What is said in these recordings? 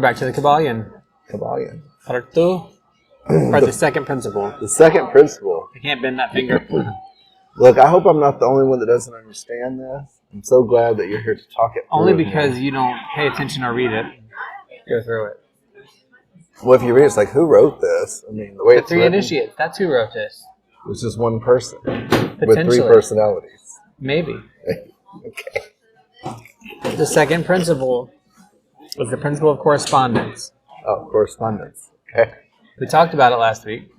back to the Kybalion. Kybalion. Part 2. Or the second principle. The second principle. I can't bend that finger. Look, I hope I'm not the only one that doesn't understand this. I'm so glad that you're here to talk it through. Only because you don't pay attention or read it. Go through it. Well, if you read it, it's like, who wrote this? I mean, the way The three initiates. That's who wrote this. It was just one person with 3 personalities. Maybe. Okay. The second principle was the principle of correspondence. Oh, correspondence. Okay. We talked about it last week.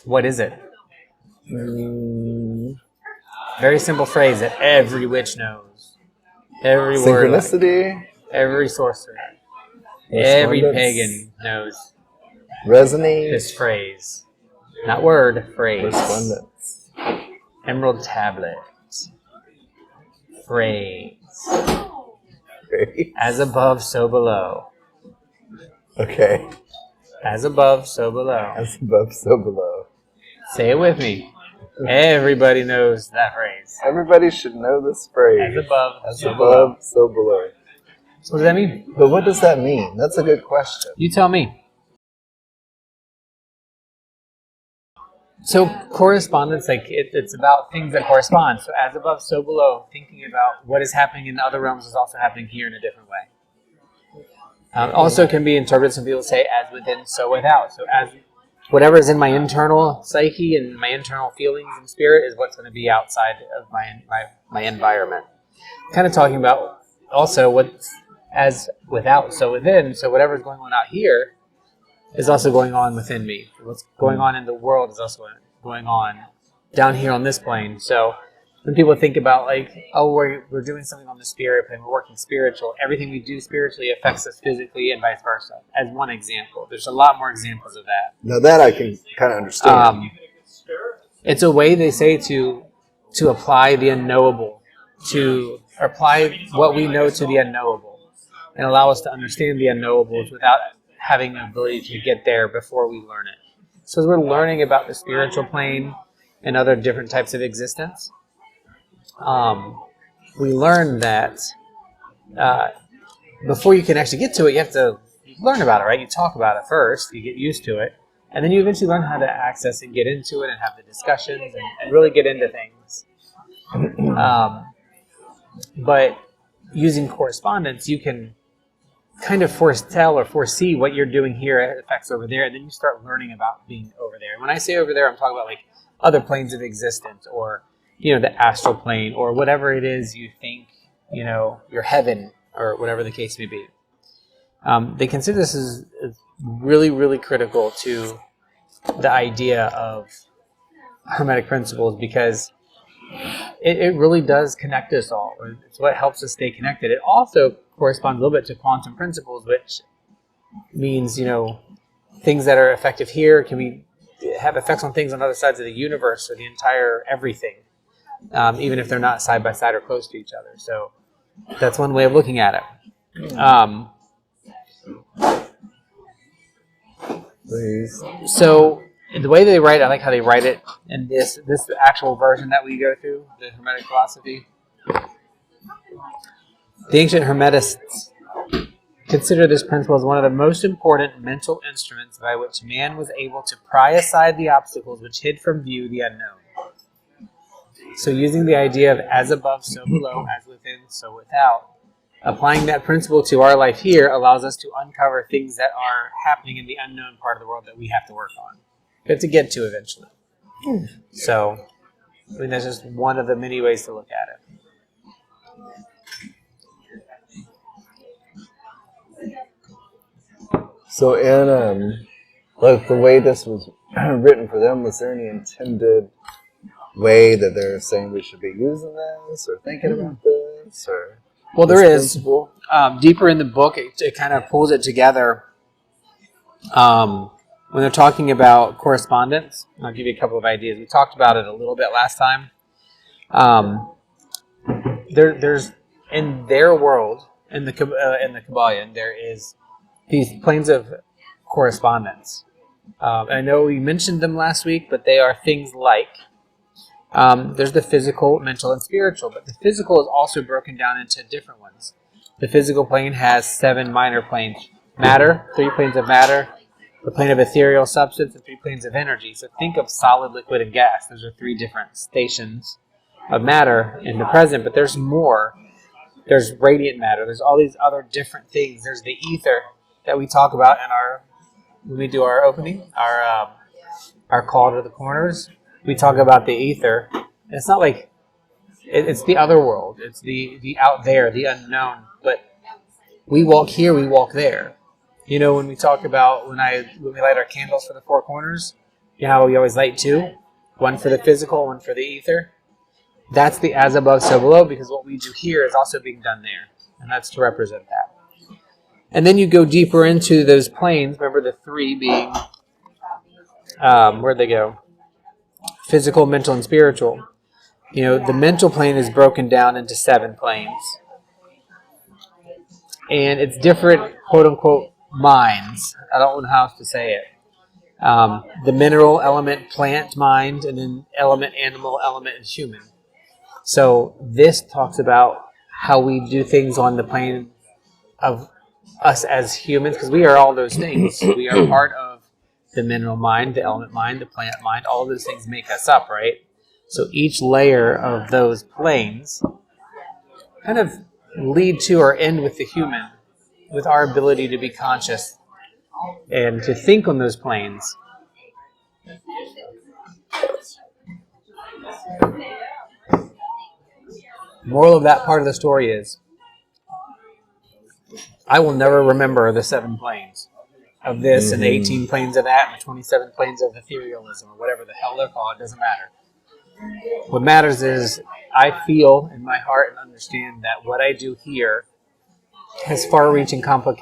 What is it? Very simple phrase that every witch knows. Every word. Synchronicity. Every sorcerer. Every pagan knows. Resonate. This phrase. Not word, phrase. Correspondence. Emerald tablet. Phrase. Okay. As above, so below. Okay. As above, so below. As above, so below. Say it with me. Everybody knows that phrase. Everybody should know this phrase. As above, As so above, below. so below. So what does that mean? But what does that mean? That's a good question. You tell me. So correspondence, like it's about things that correspond. So as above, so below. Thinking about what is happening in other realms is also happening here in a different way. Also can be interpreted, some people say, as within, so without. So as whatever is in my internal psyche and my internal feelings and spirit is what's going to be outside of my environment. Kind of talking about also what's as without, so within. So whatever's going on out here is also going on within me. What's going on in the world is also going on down here on this plane. So when people think about like, oh, we're doing something on the spirit plane, we're working spiritual, everything we do spiritually affects us physically and vice versa, as one example. There's a lot more examples of that. Now that I can kind of understand. It's a way, they say, to apply the unknowable, to apply what we know to the unknowable, and allow us to understand the unknowables without having the ability to get there before we learn it. So as we're learning about the spiritual plane and other different types of existence, we learn that before you can actually get to it, you have to learn about it, right? You talk about it first, you get used to it, and then you eventually learn how to access and get into it and have the discussions and really get into things. But using correspondence, you can kind of foretell or foresee what you're doing here affects over there, and then you start learning about being over there. And when I say over there, I'm talking about like other planes of existence, or the astral plane, or whatever it is you think, your heaven, or whatever the case may be. They consider this as really, really critical to the idea of Hermetic Principles, because it really does connect us all. It's what helps us stay connected. It also corresponds a little bit to quantum principles, which means, things that are effective here can have effects on things on other sides of the universe, or the entire everything, even if they're not side by side or close to each other. So that's one way of looking at it. So the way they write, I like how they write it in this actual version that we go through, the Hermetic philosophy. The ancient Hermetists consider this principle as one of the most important mental instruments by which man was able to pry aside the obstacles which hid from view the unknown. So using the idea of as above, so below, as within, so without, applying that principle to our life here allows us to uncover things that are happening in the unknown part of the world that we have to work on. We have to get to eventually. So, that's just one of the many ways to look at it. So in like the way this was written for them, was there any intended way that they're saying we should be using this or thinking about this? Or well, there is. Deeper in the book, it kind of pulls it together. When they're talking about correspondence, I'll give you a couple of ideas. We talked about it a little bit last time. There's in their world, in the Kybalion, there is these planes of correspondence. I know we mentioned them last week, but they are things like there's the physical, mental, and spiritual. But the physical is also broken down into different ones. The physical plane has 7 minor planes. Matter, 3 planes of matter, the plane of ethereal substance, and 3 planes of energy. So think of solid, liquid, and gas. Those are 3 different stations of matter in the present, but there's more. There's radiant matter. There's all these other different things. There's the ether that we talk about in when we do our opening, our call to the corners. We talk about the ether. And it's not like it's the other world. It's the out there, the unknown. But we walk here, we walk there. You know, when we talk about when we light our candles for the 4 corners, you know how we always light 2, one for the physical, one for the ether. That's the as above, so below, because what we do here is also being done there, and that's to represent that. And then you go deeper into those planes. Remember the 3 being where'd they go? Physical, mental, and spiritual. You know, the mental plane is broken down into 7 planes. And it's different, quote unquote, minds. I don't know how else to say it. The mineral element, plant mind, and then element, animal, element, and human. So this talks about how we do things on the plane of us as humans, because we are all those things. We are part of the mineral mind, the element mind, the plant mind. All those things make us up, right? So each layer of those planes kind of lead to or end with the human, with our ability to be conscious and to think on those planes. Moral of that part of the story is, I will never remember the 7 planes of this and the 18 planes of that and the 27 planes of etherealism or whatever the hell they're called. It doesn't matter. What matters is I feel in my heart and understand that what I do here has far-reaching what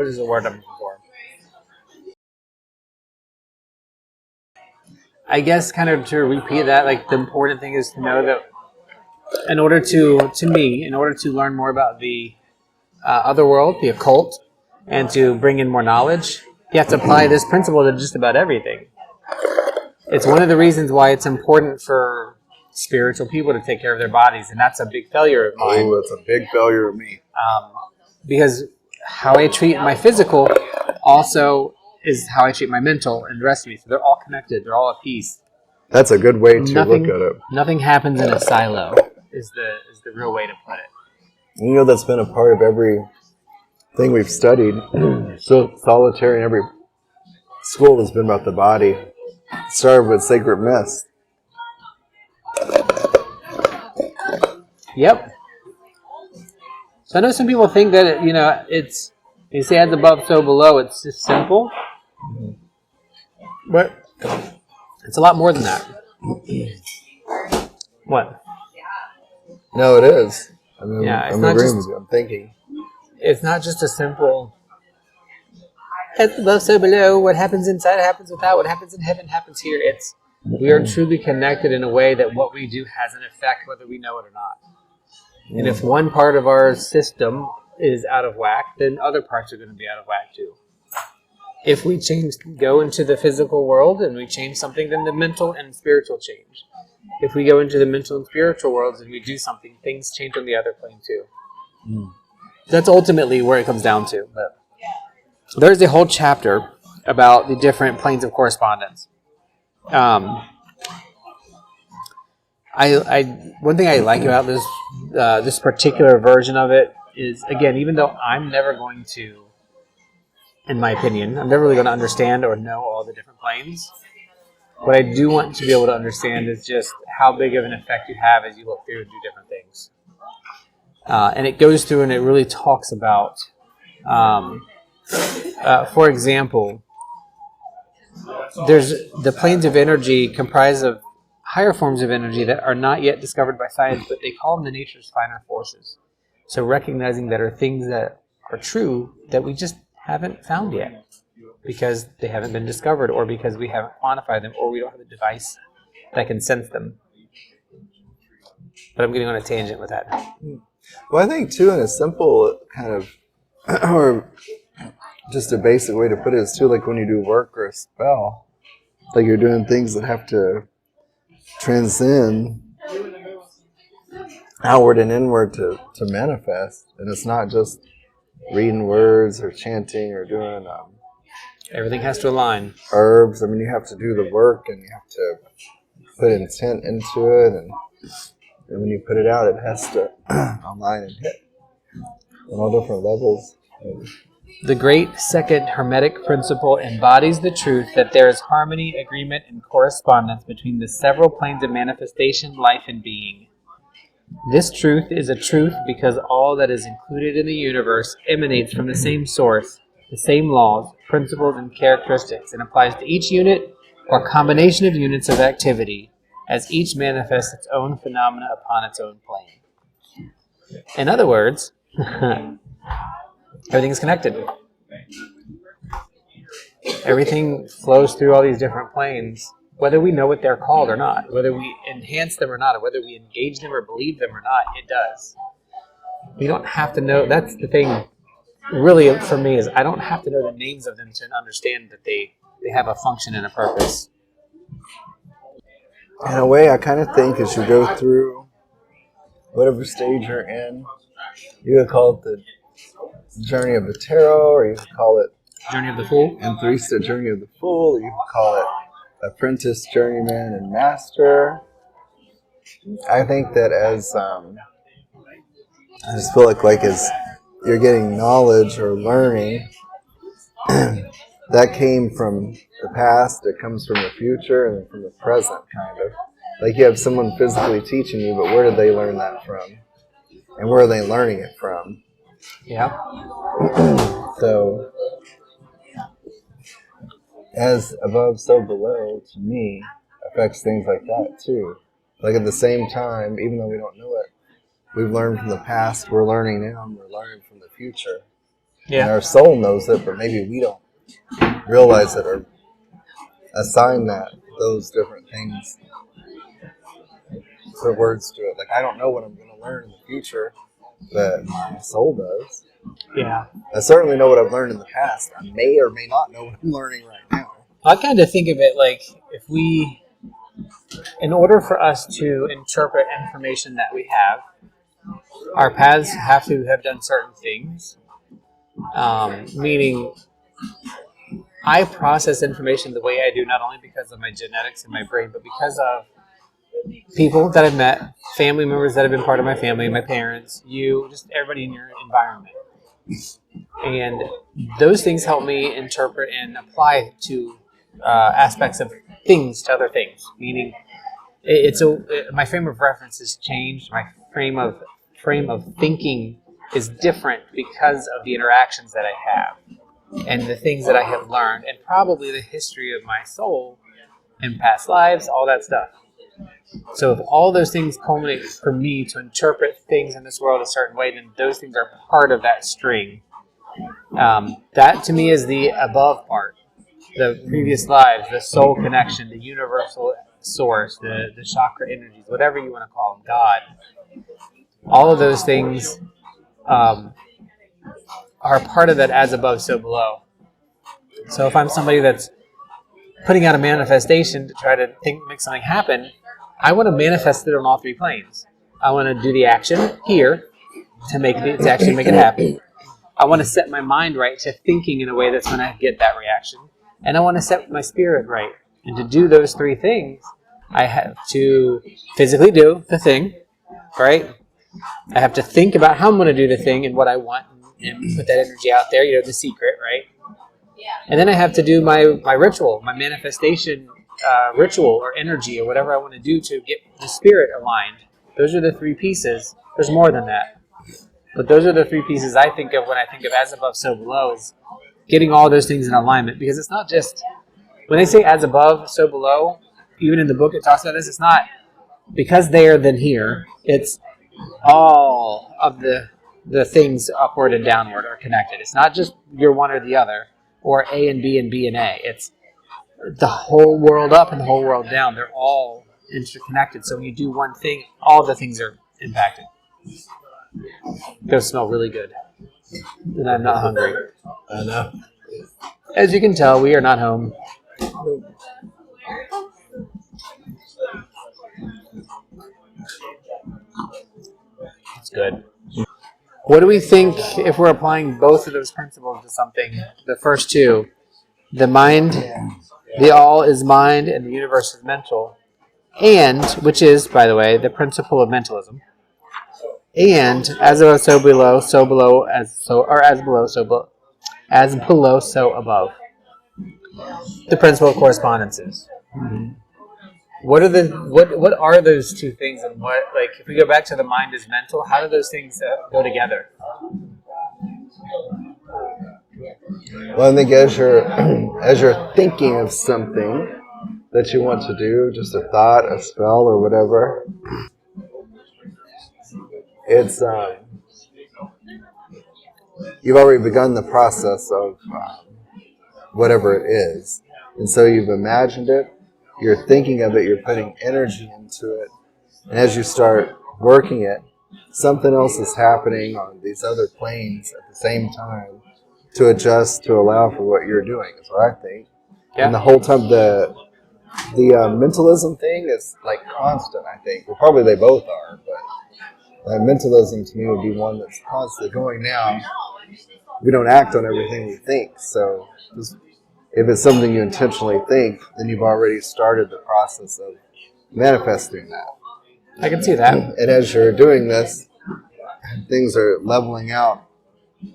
is the word I'm looking for? I guess kind of to repeat that, like the important thing is to know that in order to learn more about the other world, the occult, and to bring in more knowledge, you have to apply this principle to just about everything. It's one of the reasons why it's important for spiritual people to take care of their bodies, and that's a big failure of mine. Oh, that's a big failure of me. Because how I treat my physical also is how I treat my mental and the rest of me. So they're all connected. They're all a piece. That's a good way to look at it. Nothing happens in a silo is the real way to put it. You know, that's been a part of every thing we've studied. So solitary in every school has been about the body. It started with sacred mist. Yep. So I know some people think that it's you say as above, so below. It's just simple, but it's a lot more than that. What? No, it is. I'm it's agreeing with you. I'm thinking. It's not just a simple as above, so below. What happens inside happens without. What happens in heaven happens here. We are truly connected in a way that what we do has an effect whether we know it or not. And if one part of our system is out of whack, then other parts are going to be out of whack too. If we go into the physical world and we change something, then the mental and spiritual change. If we go into the mental and spiritual worlds and we do something, things change on the other plane too. That's ultimately where it comes down to. But there's a whole chapter about the different planes of correspondence. One thing I like about this particular version of it is, again, even though I'm never going to, in my opinion, I'm never really going to understand or know all the different planes. What I do want to be able to understand is just how big of an effect you have as you look through and do different things. And it goes through and it really talks about, for example, there's the planes of energy comprised of higher forms of energy that are not yet discovered by science, but they call them the nature's finer forces. So recognizing that are things that are true that we just haven't found yet because they haven't been discovered or because we haven't quantified them or we don't have a device that can sense them. But I'm getting on a tangent with that. Well, I think, too, in a simple kind of, or just a basic way to put it is, too, like when you do work or a spell, like you're doing things that have to transcend outward and inward to manifest. And it's not just reading words or chanting or doing Everything has to align. herbs. I mean, you have to do the work and you have to put intent into it. And when you put it out, it has to align and hit on all different levels. The great second Hermetic principle embodies the truth that there is harmony, agreement, and correspondence between the several planes of manifestation, life, and being. This truth is a truth because all that is included in the universe emanates from the same source, the same laws, principles, and characteristics, and applies to each unit or combination of units of activity as each manifests its own phenomena upon its own plane. In other words, everything is connected. Everything flows through all these different planes, whether we know what they're called or not, whether we enhance them or not, or whether we engage them or believe them or not, it does. We don't have to know. That's the thing, really, for me, is I don't have to know the names of them to understand that they have a function and a purpose. In a way, I kind of think as you go through whatever stage you're in, you could call it the journey of the tarot, or you could call it Journey of the Fool? and thrice the journey of the fool, or you could call it apprentice, journeyman, and master. I think that as I just feel like as you're getting knowledge or learning, that came from the past, it comes from the future, and from the present, kind of. Like you have someone physically teaching you, but where did they learn that from? And where are they learning it from? Yeah. So, as above, so below, to me, affects things like that too. Like at the same time, even though we don't know it, we've learned from the past, we're learning now, and we're learning from the future. Yeah. And our soul knows it, but maybe we don't realize it or assign those different things, put words to it. Like, I don't know what I'm going to learn in the future, but my soul does. Yeah. I certainly know what I've learned in the past. I may or may not know what I'm learning right now. I kind of think of it like if we, in order for us to interpret information that we have, our paths have to have done certain things. Meaning, I process information the way I do, not only because of my genetics in my brain, but because of people that I've met, family members that have been part of my family, my parents, you, just everybody in your environment. And those things help me interpret and apply to aspects of things to other things. Meaning, my frame of reference has changed. My frame of thinking is different because of the interactions that I have and the things that I have learned, and probably the history of my soul and past lives, all that stuff. So if all those things culminate for me to interpret things in this world a certain way, then those things are part of that string. That to me is the above part. The previous lives, the soul connection, the universal source, the chakra energies, whatever you want to call them, God. All of those things are part of that as above, so below. So if I'm somebody that's putting out a manifestation to try to make something happen, I want to manifest it on all three planes. I want to do the action here to actually make it happen. I want to set my mind right to thinking in a way that's going to get that reaction. And I want to set my spirit right. And to do those three things, I have to physically do the thing, right? I have to think about how I'm going to do the thing and what I want and put that energy out there, the secret, right? And then I have to do my ritual, my manifestation ritual or energy or whatever I want to do to get the spirit aligned. Those are the three pieces. There's more than that. But those are the three pieces I think of when I think of as above, so below, is getting all those things in alignment. Because it's not just, when they say as above, so below, even in the book it talks about this, it's not because there then here. It's all of the things upward and downward are connected. It's not just you're one or the other, or A and B and B and A. It's the whole world up and the whole world down. They're all interconnected. So when you do one thing, all the things are impacted. Those smell really good. And I'm not hungry. I know. As you can tell, we are not home. sounds good. What do we think if we're applying both of those principles to something? The first two, the mind, the all is mind and the universe is mental, and, which is, by the way, the principle of mentalism, and as above, so below, so below, as below, so above. The principle of correspondences. What are those two things, and what, like, if we go back to the mind is mental, how do those things go together? Well, I think as you're thinking of something that you want to do, just a thought, a spell, or whatever, it's you've already begun the process of whatever it is, and so you've imagined it. You're thinking of it. You're putting energy into it, and as you start working it, something else is happening on these other planes at the same time to adjust to allow for what you're doing. Is what I think. Yeah. And the whole time the mentalism thing is like constant. I think. Well, probably they both are, but mentalism to me would be one that's constantly going. Now we don't act on everything we think, so just, if it's something you intentionally think, then you've already started the process of manifesting that. I can see that. And as you're doing this, things are leveling out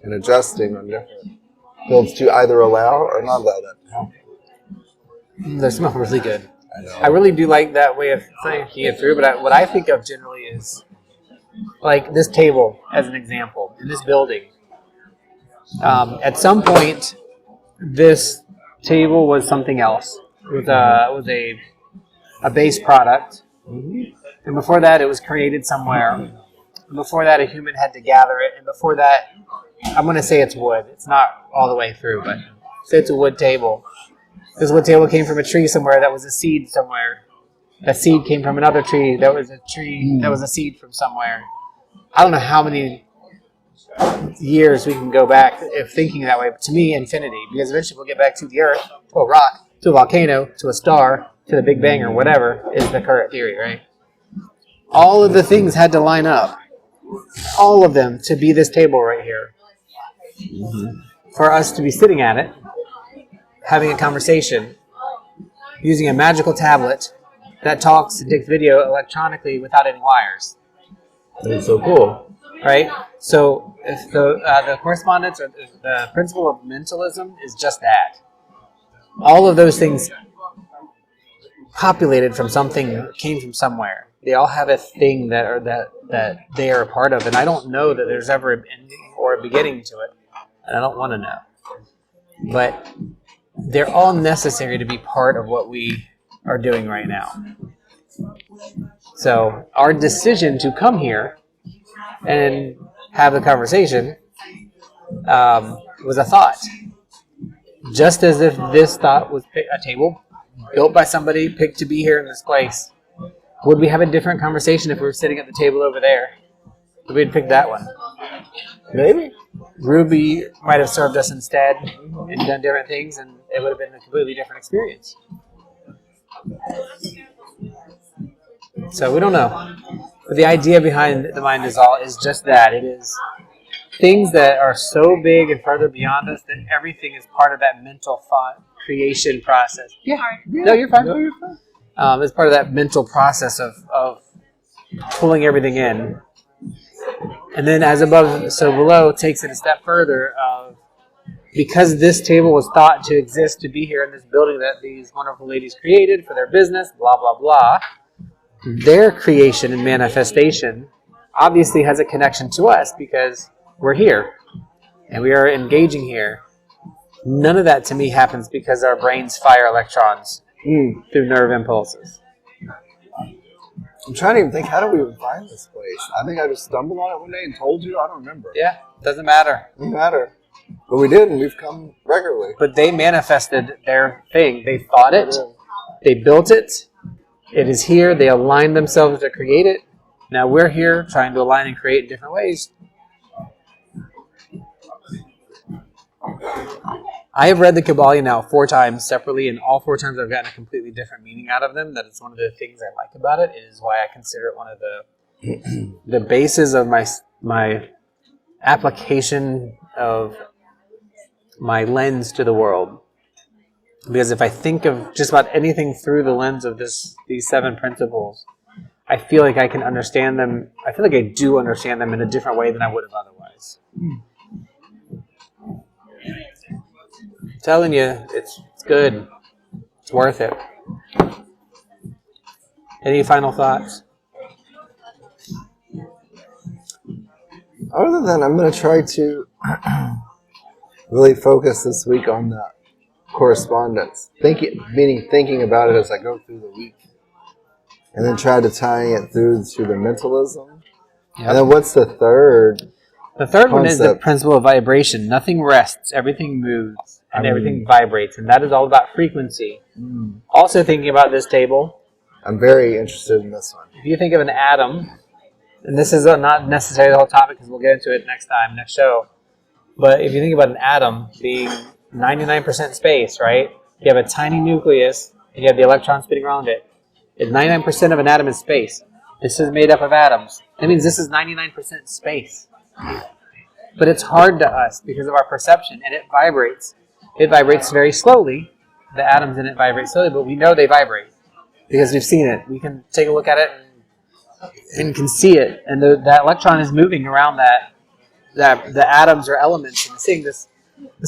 and adjusting on different fields to either allow or not allow that to happen. They smell really good. I really do like that way of thinking it through, but what I think of generally is like this table as an example in this building. At some point, this table was something else. It was a base product, and before that, it was created somewhere. And before that, a human had to gather it, and before that, I'm going to say it's wood. It's not all the way through, but say it's a wood table. This wood table came from a tree somewhere that was a seed somewhere. That seed came from another tree that was a tree that was a seed from somewhere. I don't know how many years we can go back if thinking that way, but to me, infinity, because eventually we'll get back to the earth, to a rock, to a volcano, to a star, to the Big Bang, or whatever is the current theory, right? All of the things had to line up, all of them, to be this table right here. For us to be sitting at it, having a conversation, using a magical tablet that talks and takes video electronically without any wires. That's so cool. Right? So if the correspondence or the principle of mentalism is just that. All of those things populated from something, came from somewhere. They all have a thing that they are a part of, and I don't know that there's ever an ending or a beginning to it, and I don't want to know. But they're all necessary to be part of what we are doing right now. So our decision to come here and have a conversation was a thought. Just as if this thought was a table built by somebody, picked to be here in this place. Would we have a different conversation if we were sitting at the table over there? We'd pick that one. Maybe. Ruby might have served us instead and done different things, and it would have been a completely different experience. So we don't know. But the idea behind the mind is all is just that. It is things that are so big and further beyond us that everything is part of that mental thought creation process. Yeah. No, you're fine. No, you're fine. It's part of that mental process of pulling everything in. And then as above, so below takes it a step further of because this table was thought to exist to be here in this building that these wonderful ladies created for their business, blah, blah, blah. Their creation and manifestation obviously has a connection to us because we're here and we are engaging here. None of that to me happens because our brains fire electrons through nerve impulses. I'm trying to even think, how do we even find this place? I think I just stumbled on it one day and told you. I don't remember. Yeah, doesn't matter. Doesn't matter. But we did, and we've come regularly. But they manifested their thing. They thought it. They built it. It is here. They aligned themselves to create it. Now we're here trying to align and create in different ways. I have read the Kybalion now 4 times separately, and all 4 times I've gotten a completely different meaning out of them. That is one of the things I like about it. It is why I consider it one of the the basis of my application of my lens to the world. Because if I think of just about anything through the lens of these 7 principles, I feel like I can understand them. I feel like I do understand them in a different way than I would have otherwise. I'm telling you, it's good. It's worth it. Any final thoughts? Other than I'm going to try to really focus this week on the correspondence. Thinking about it as I go through the week. And then try to tie it through to the mentalism. Yep. And then what's the third? The third one is the principle of vibration. Nothing rests, everything moves, and everything vibrates. And that is all about frequency. Also thinking about this table. I'm very interested in this one. If you think of an atom, and this is not necessarily the whole topic because we'll get into it next show. But if you think about an atom being 99% space, right? You have a tiny nucleus, and you have the electron spinning around it. If 99% of an atom is space, this is made up of atoms. That means this is 99% space. But it's hard to us because of our perception, and it vibrates. It vibrates very slowly. The atoms in it vibrate slowly, but we know they vibrate because we've seen it. We can take a look at it and can see it. And that electron is moving around the atoms or elements. And let's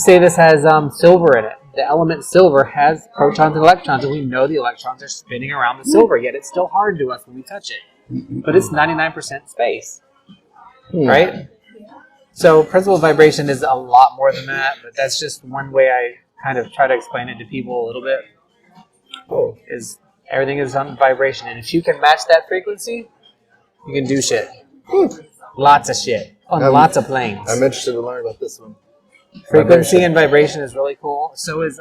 say this has silver in it. The element silver has protons and electrons, and we know the electrons are spinning around the silver, yet it's still hard to us when we touch it. But it's 99% space, right? So principle of vibration is a lot more than that, but that's just one way I kind of try to explain it to people a little bit. Is everything is on vibration, and if you can match that frequency, you can do shit. Lots of shit on lots of planes. I'm interested to learn about this one. Frequency and vibration is really cool. So is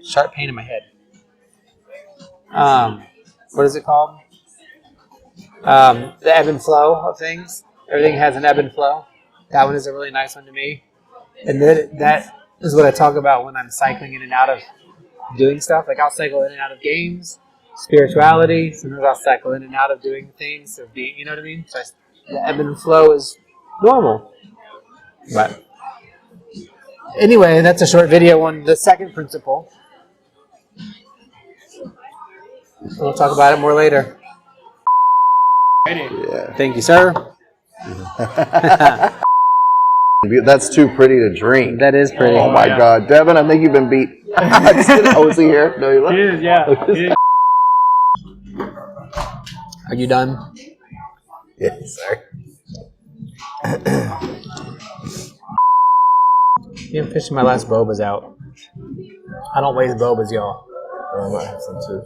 sharp pain in my head. What is it called? The ebb and flow of things. Everything has an ebb and flow. That one is a really nice one to me. And that is what I talk about when I'm cycling in and out of doing stuff. Like I'll cycle in and out of games, spirituality. Sometimes I'll cycle in and out of doing things, of being, you know what I mean? So the ebb and flow is normal. But anyway, that's a short video on the second principle. We'll talk about it more later. Yeah. Thank you, sir. That's too pretty to drink. That is pretty. Oh my God, Devin, I think you've been beat. Oh, is he here? No, you're not. He is, yeah. Are you done? Yes, sir. Yeah, I'm fishing my last bobas out. I don't waste bobas, y'all. I might have some too.